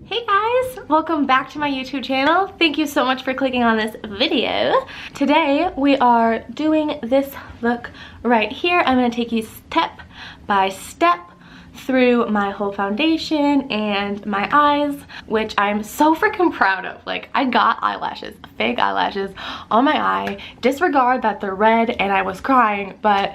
Hey guys, welcome back to my YouTube channel. Thank you so much for clicking on this video. Today we are doing this look right here. I'm going to take you step by step through my whole foundation and my eyes, which I'm so freaking proud of. Like, I got eyelashes, fake eyelashes on my eye. Disregard that they're red and I was crying, but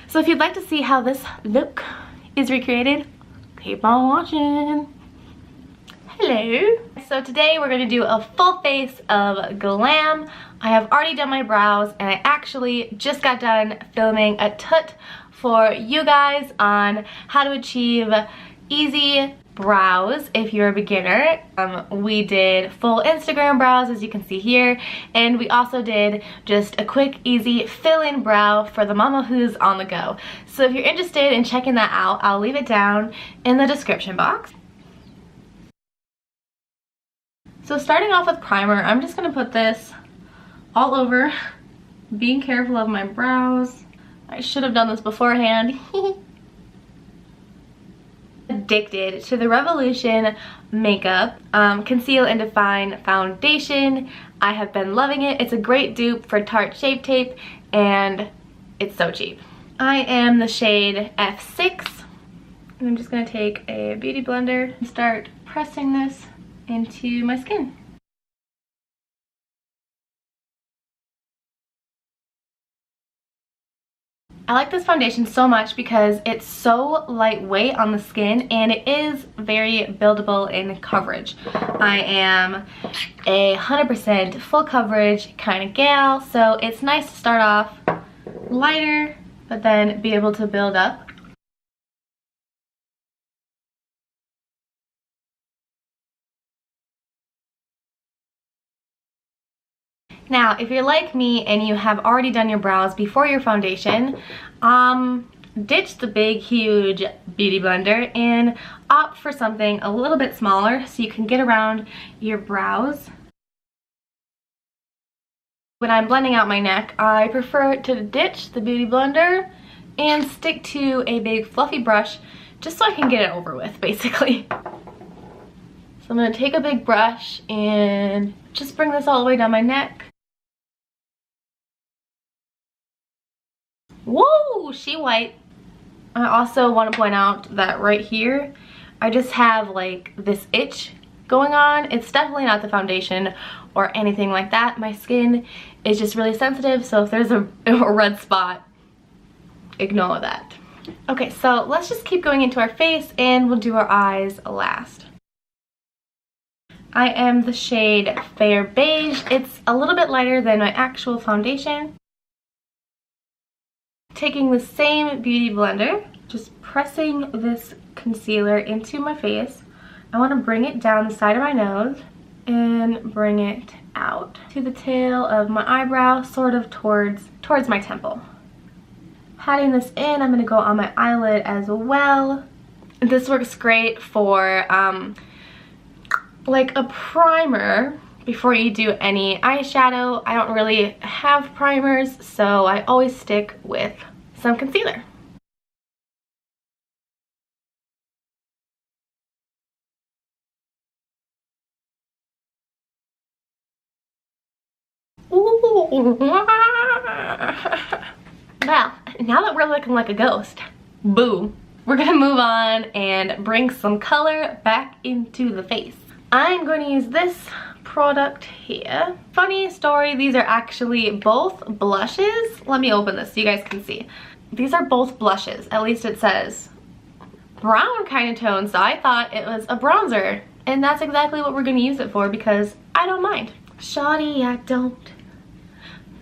so if you'd like to see how this look is recreated, keep on watching. Hello. So today we're going to do a full face of glam. I have already done my brows and I actually just got done filming a tut for you guys on how to achieve easy brows if you're a beginner. We did full Instagram brows, as you can see here, and we also did just a quick easy fill-in brow for the mama who's on the go. So if you're interested in checking that out, I'll leave it down in the description box. So starting off with primer, I'm just going to put this all over, being careful of my brows. I should have done this beforehand. Addicted to the Revolution Makeup Conceal and Define Foundation. I have been loving it. It's a great dupe for Tarte Shape Tape and it's so cheap. I am the shade F6 and I'm just going to take a beauty blender and start pressing this into my skin. I like this foundation so much because it's so lightweight on the skin and it is very buildable in coverage. I am a 100% full coverage kind of gal, so it's nice to start off lighter but then be able to build up. Now, if you're like me and you have already done your brows before your foundation, ditch the big, huge beauty blender and opt for something a little bit smaller so you can get around your brows. When I'm blending out my neck, I prefer to ditch the beauty blender and stick to a big fluffy brush just so I can get it over with, basically. So I'm going to take a big brush and just bring this all the way down my neck. Whoa, she white. I also want to point out that right here, I just have like this itch going on. It's definitely not the foundation or anything like that. My skin is just really sensitive, so if there's a red spot, ignore that. Okay, so let's just keep going into our face and we'll do our eyes last. I am the shade Fair Beige. It's a little bit lighter than my actual foundation. Taking the same beauty blender, just pressing this concealer into my face. I want to bring it down the side of my nose and bring it out to the tail of my eyebrow, sort of towards my temple. Patting this in, I'm going to go on my eyelid as well. This works great for like a primer before you do any eyeshadow. I don't really have primers, so I always stick with some concealer. Ooh. Well, now that we're looking like a ghost, boo, we're gonna move on and bring some color back into the face. I'm going to use this product here. Funny story, these are actually both blushes. Let me open this so you guys can see. These are both blushes, at least it says brown kind of tone, so I thought it was a bronzer, and that's exactly what we're going to use it for because I don't mind. Shawty, I don't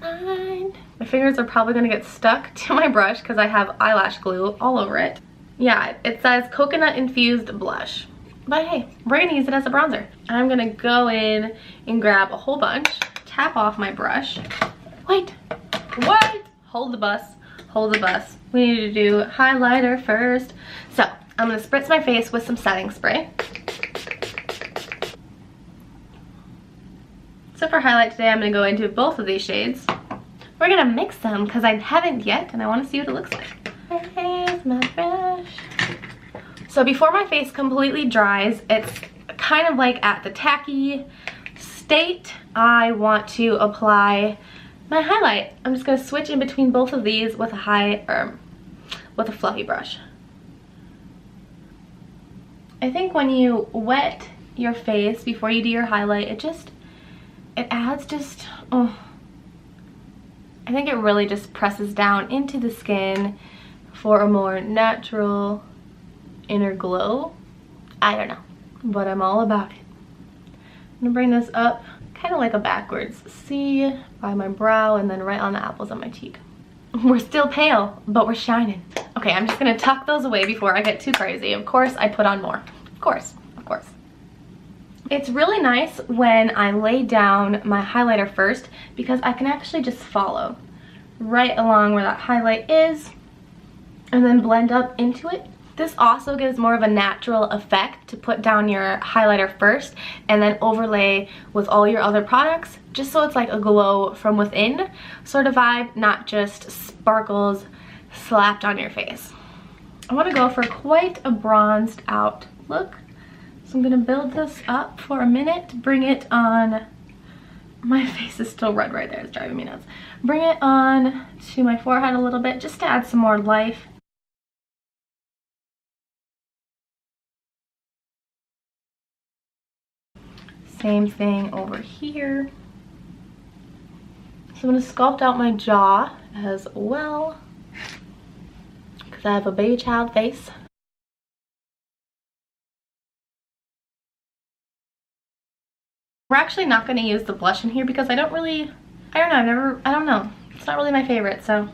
mind. My fingers are probably going to get stuck to my brush because I have eyelash glue all over it. Yeah, it says coconut infused blush. But hey, we're gonna use it as a bronzer. I'm gonna go in and grab a whole bunch, tap off my brush. Wait, hold the bus, hold the bus. We need to do highlighter first. So I'm gonna spritz my face with some setting spray. So for highlight today, I'm gonna go into both of these shades. We're gonna mix them because I haven't yet and I wanna see what it looks like. Here's my brush. So before my face completely dries, it's kind of like at the tacky state, I want to apply my highlight. I'm just gonna switch in between both of these with a fluffy brush. I think when you wet your face before you do your highlight, it adds just, oh, I think it really just presses down into the skin for a more natural inner glow. I don't know, but I'm all about it. I'm gonna bring this up kind of like a backwards C by my brow and then right on the apples on my cheek. We're still pale, but we're shining. Okay, I'm just gonna tuck those away before I get too crazy. Of course, I put on more. Of course, of course. It's really nice when I lay down my highlighter first because I can actually just follow right along where that highlight is and then blend up into it. This also gives more of a natural effect to put down your highlighter first and then overlay with all your other products, just so it's like a glow from within sort of vibe, not just sparkles slapped on your face. I want to go for quite a bronzed out look. So I'm going to build this up for a minute, bring it on, my face is still red right there, it's driving me nuts. Bring it on to my forehead a little bit just to add some more life. Same thing over here. So I'm going to sculpt out my jaw as well because I have a baby child face. We're actually not going to use the blush in here because I don't know, it's not really my favorite, so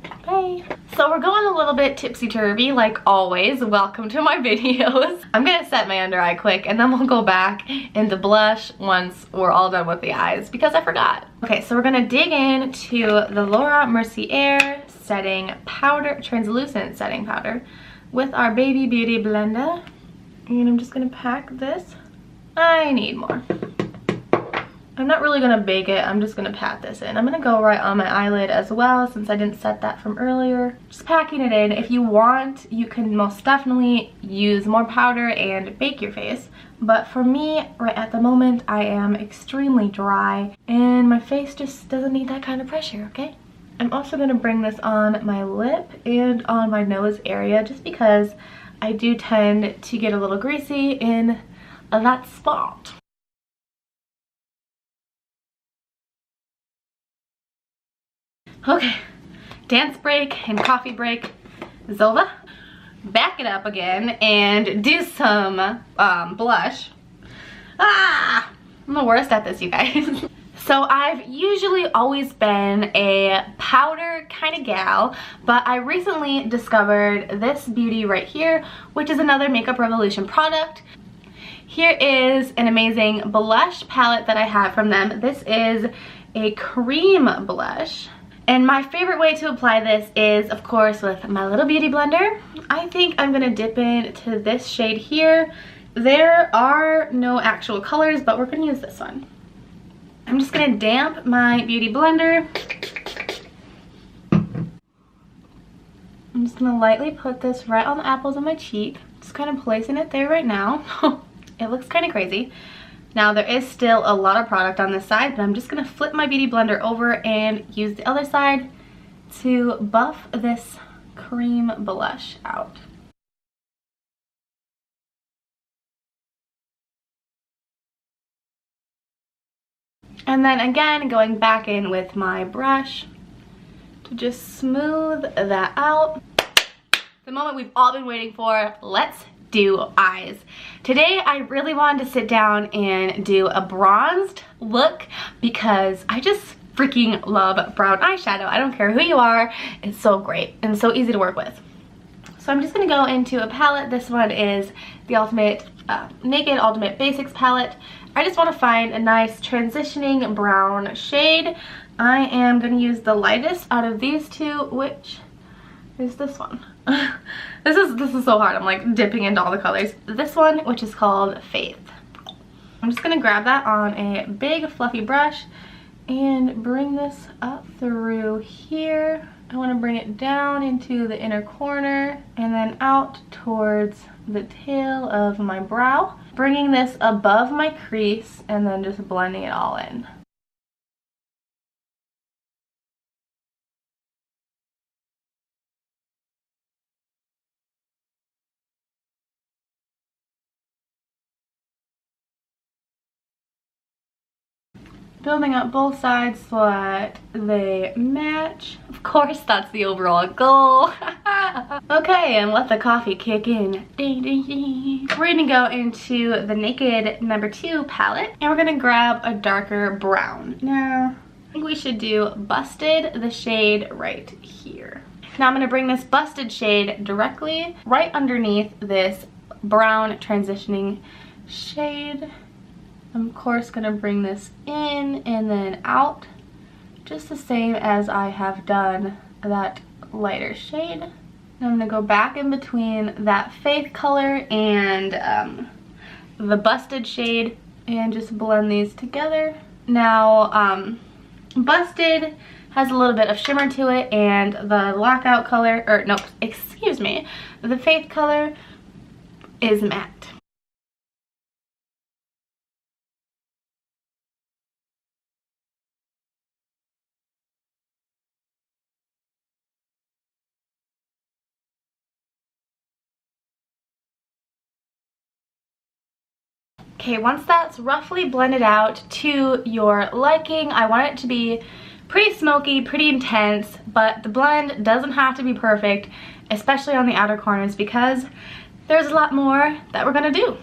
okay. So we're going a little bit tipsy-turvy like always. Welcome to my videos. I'm going to set my under eye quick and then we'll go back into blush once we're all done with the eyes because I forgot. Okay, so we're going to dig into the Laura Mercier setting powder, translucent setting powder with our Baby Beauty blender. And I'm just going to pack this. I need more. I'm not really going to bake it, I'm just going to pat this in. I'm going to go right on my eyelid as well since I didn't set that from earlier. Just packing it in. If you want, you can most definitely use more powder and bake your face. But for me, right at the moment, I am extremely dry and my face just doesn't need that kind of pressure, okay? I'm also going to bring this on my lip and on my nose area just because I do tend to get a little greasy in that spot. Okay, dance break and coffee break is over. Back it up again and do some blush. Ah, I'm the worst at this, you guys. So I've usually always been a powder kind of gal, but I recently discovered this beauty right here, which is another Makeup Revolution product. Here is an amazing blush palette that I have from them. This is a cream blush. And my favorite way to apply this is, of course, with my little beauty blender. I think I'm gonna dip into this shade here. There are no actual colors, but we're gonna use this one. I'm just gonna damp my beauty blender. I'm just gonna lightly put this right on the apples of my cheek. Just kind of placing it there right now. It looks kind of crazy. Now there is still a lot of product on this side, but I'm just going to flip my beauty blender over and use the other side to buff this cream blush out. And then again, going back in with my brush to just smooth that out. The moment we've all been waiting for, let's do eyes. Today I really wanted to sit down and do a bronzed look because I just freaking love brown eyeshadow. I don't care who you are, it's so great and so easy to work with. So I'm just gonna go into a palette. This one is the Naked Ultimate Basics palette. I just want to find a nice transitioning brown shade. I am gonna use the lightest out of these two, which is this one. This is so hard. I'm like dipping into all the colors. This one, which is called Faith. I'm just gonna grab that on a big fluffy brush and bring this up through here. I want to bring it down into the inner corner and then out towards the tail of my brow, bringing this above my crease and then just blending it all in. Building up both sides so that they match. Of course, that's the overall goal. Okay, and let the coffee kick in. Ding, ding, ding. We're gonna go into the Naked #2 palette, and we're gonna grab a darker brown. Now, I think we should do Busted, the shade right here. Now I'm gonna bring this Busted shade directly right underneath this brown transitioning shade. I'm of course gonna bring this in and then out, just the same as I have done that lighter shade. And I'm gonna go back in between that Faith color and the Busted shade and just blend these together. Now, Busted has a little bit of shimmer to it, and the Lockout color, or no, excuse me, the Faith color is matte. Okay, once that's roughly blended out to your liking, I want it to be pretty smoky, pretty intense, but the blend doesn't have to be perfect, especially on the outer corners, because there's a lot more that we're gonna do.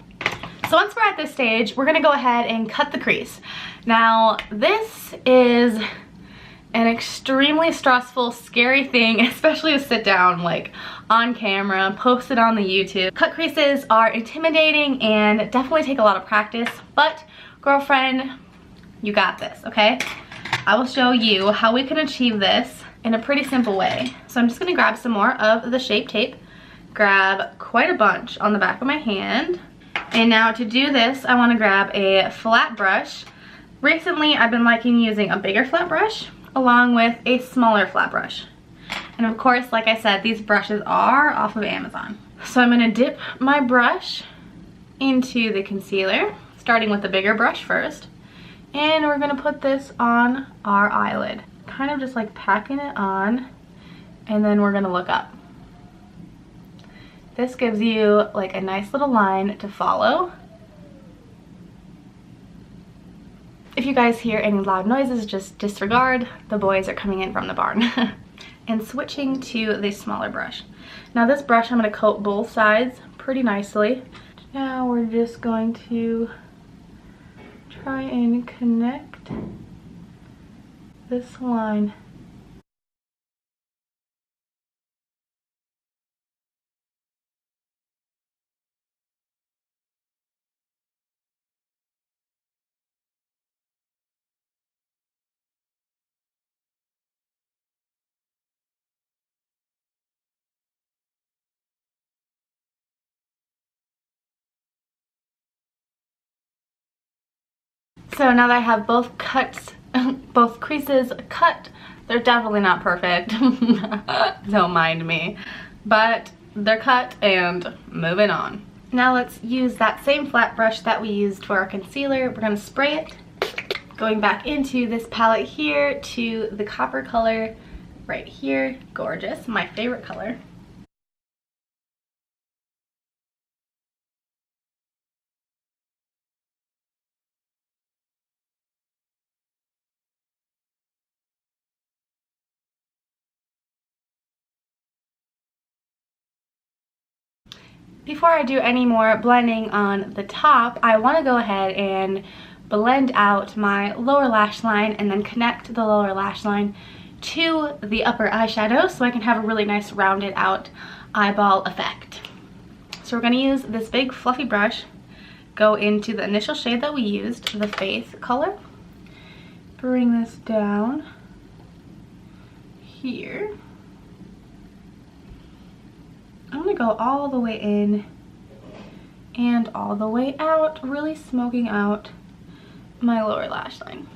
So once we're at this stage, we're gonna go ahead and cut the crease. Now, this is an extremely stressful, scary thing, especially to sit down like on camera, post it on the YouTube. Cut creases are intimidating and definitely take a lot of practice, but girlfriend, you got this, okay? I will show you how we can achieve this in a pretty simple way. So I'm just gonna grab some more of the Shape Tape, grab quite a bunch on the back of my hand. And now to do this, I wanna grab a flat brush. Recently, I've been liking using a bigger flat brush along with a smaller flat brush. And of course, like I said, these brushes are off of Amazon. So I'm gonna dip my brush into the concealer, starting with the bigger brush first. And we're gonna put this on our eyelid. Kind of just like packing it on, and then we're gonna look up. This gives you like a nice little line to follow. If you guys hear any loud noises, just disregard. The boys are coming in from the barn. And switching to the smaller brush. Now this brush, I'm gonna coat both sides pretty nicely. Now we're just going to try and connect this line. So now that I have both cuts, both creases cut, they're definitely not perfect. Don't mind me. But they're cut and moving on. Now let's use that same flat brush that we used for our concealer. We're gonna spray it. Going back into this palette here to the copper color right here. Gorgeous, my favorite color. Before I do any more blending on the top, I want to go ahead and blend out my lower lash line and then connect the lower lash line to the upper eyeshadow so I can have a really nice rounded out eyeball effect. So we're going to use this big fluffy brush, go into the initial shade that we used, the Faith color, bring this down here. I'm gonna go all the way in and all the way out, really smoking out my lower lash line.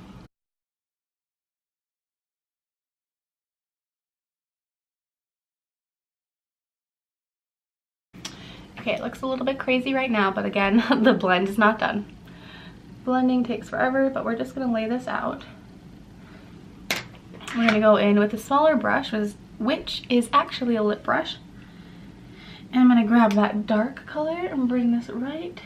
Okay, it looks a little bit crazy right now, but again, the blend is not done. Blending takes forever, but we're just gonna lay this out. We're gonna go in with a smaller brush, which is actually a lip brush. And I'm gonna grab that dark color and bring this right.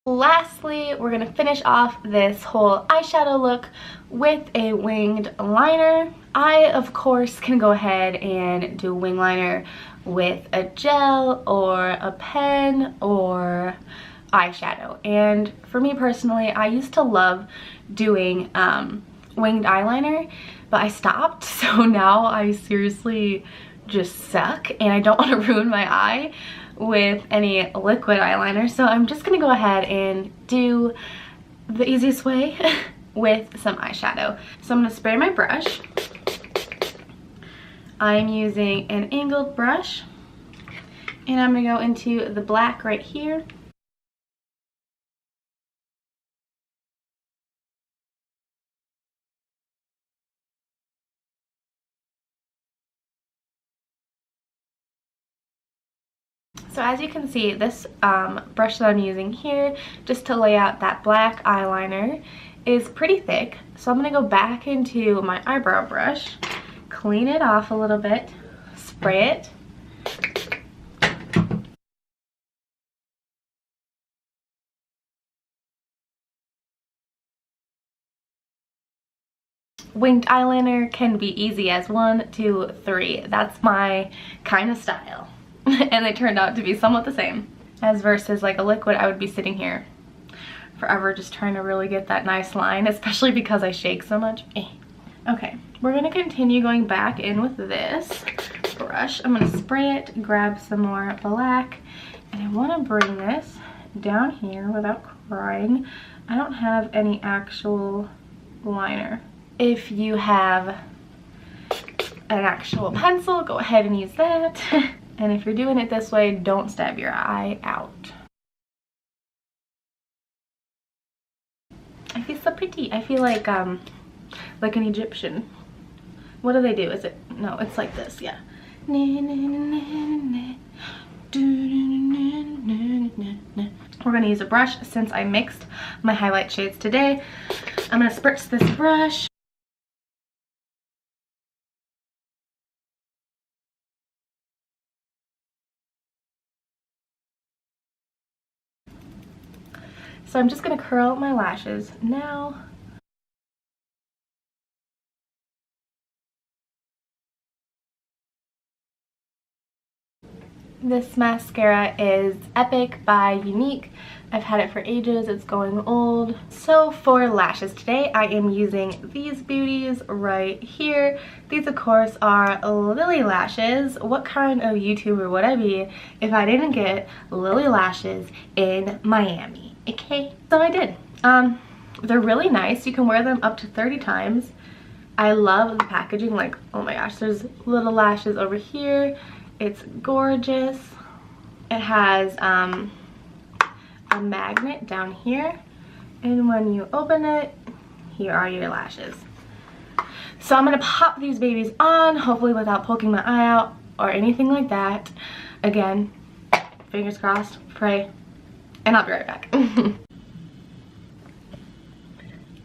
Lastly, we're gonna finish off this whole eyeshadow look with a winged liner. I, of course, can go ahead and do a wing liner with a gel or a pen or eyeshadow. And for me personally, I used to love doing winged eyeliner, but I stopped. So now I seriously just suck and I don't want to ruin my eye with any liquid eyeliner. So I'm just gonna go ahead and do the easiest way with some eyeshadow. So I'm gonna spray my brush. I'm using an angled brush and I'm gonna go into the black right here. So as you can see, this brush that I'm using here, just to lay out that black eyeliner, is pretty thick. So I'm going to go back into my eyebrow brush, clean it off a little bit, spray it. Winged eyeliner can be easy as 1, 2, 3. That's my kind of style. And they turned out to be somewhat the same. As versus like a liquid, I would be sitting here forever just trying to really get that nice line, especially because I shake so much. Okay, we're gonna continue going back in with this brush. I'm gonna spray it, grab some more black, and I wanna bring this down here without crying. I don't have any actual liner. If you have an actual pencil, go ahead and use that. And if you're doing it this way, don't stab your eye out. I feel so pretty. I feel like an Egyptian. What do they do? Is it, no, it's like this, yeah. We're gonna use a brush since I mixed my highlight shades today. I'm gonna spritz this brush. So I'm just gonna curl my lashes now. This mascara is Epic by Unique. I've had it for ages, it's going old. So for lashes today, I am using these beauties right here. These of course are Lily lashes. What kind of YouTuber would I be if I didn't get Lily lashes in Miami? Okay, so I did. They're really nice. You can wear them up to 30 times. I love the packaging, like, oh my gosh, there's little lashes over here. It's gorgeous. It has a magnet down here, and when you open it, here are your lashes. So I'm gonna pop these babies on, hopefully without poking my eye out or anything like that. Again, fingers crossed, pray, and I'll be right back.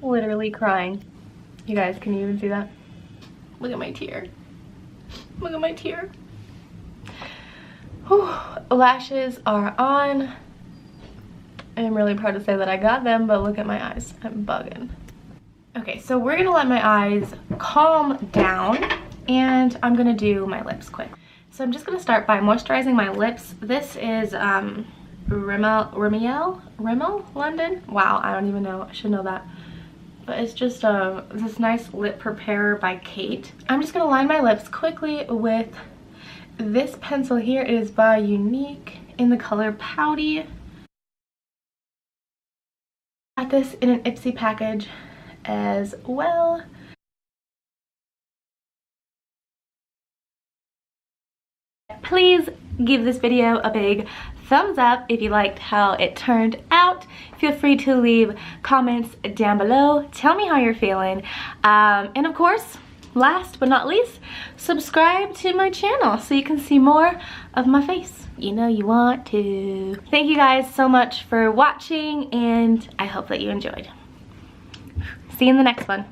Literally crying. You guys, can you even see that? Look at my tear. Look at my tear. Whew. Lashes are on. I'm really proud to say that I got them, but look at my eyes. I'm bugging. Okay, so we're gonna let my eyes calm down, and I'm gonna do my lips quick. So I'm just gonna start by moisturizing my lips. This is Rimmel London. Wow, I don't even know. I should know that. But it's just this nice lip preparer by Kate. I'm just gonna line my lips quickly with this pencil here. It is by Unique in the color Pouty. Got this in an Ipsy package as well. Please give this video a big thumbs up if you liked how it turned out. Feel free to leave comments down below. Tell me how you're feeling. And of course, last but not least, subscribe to my channel so you can see more of my face. You know you want to. Thank you guys so much for watching, and I hope that you enjoyed. See you in the next one.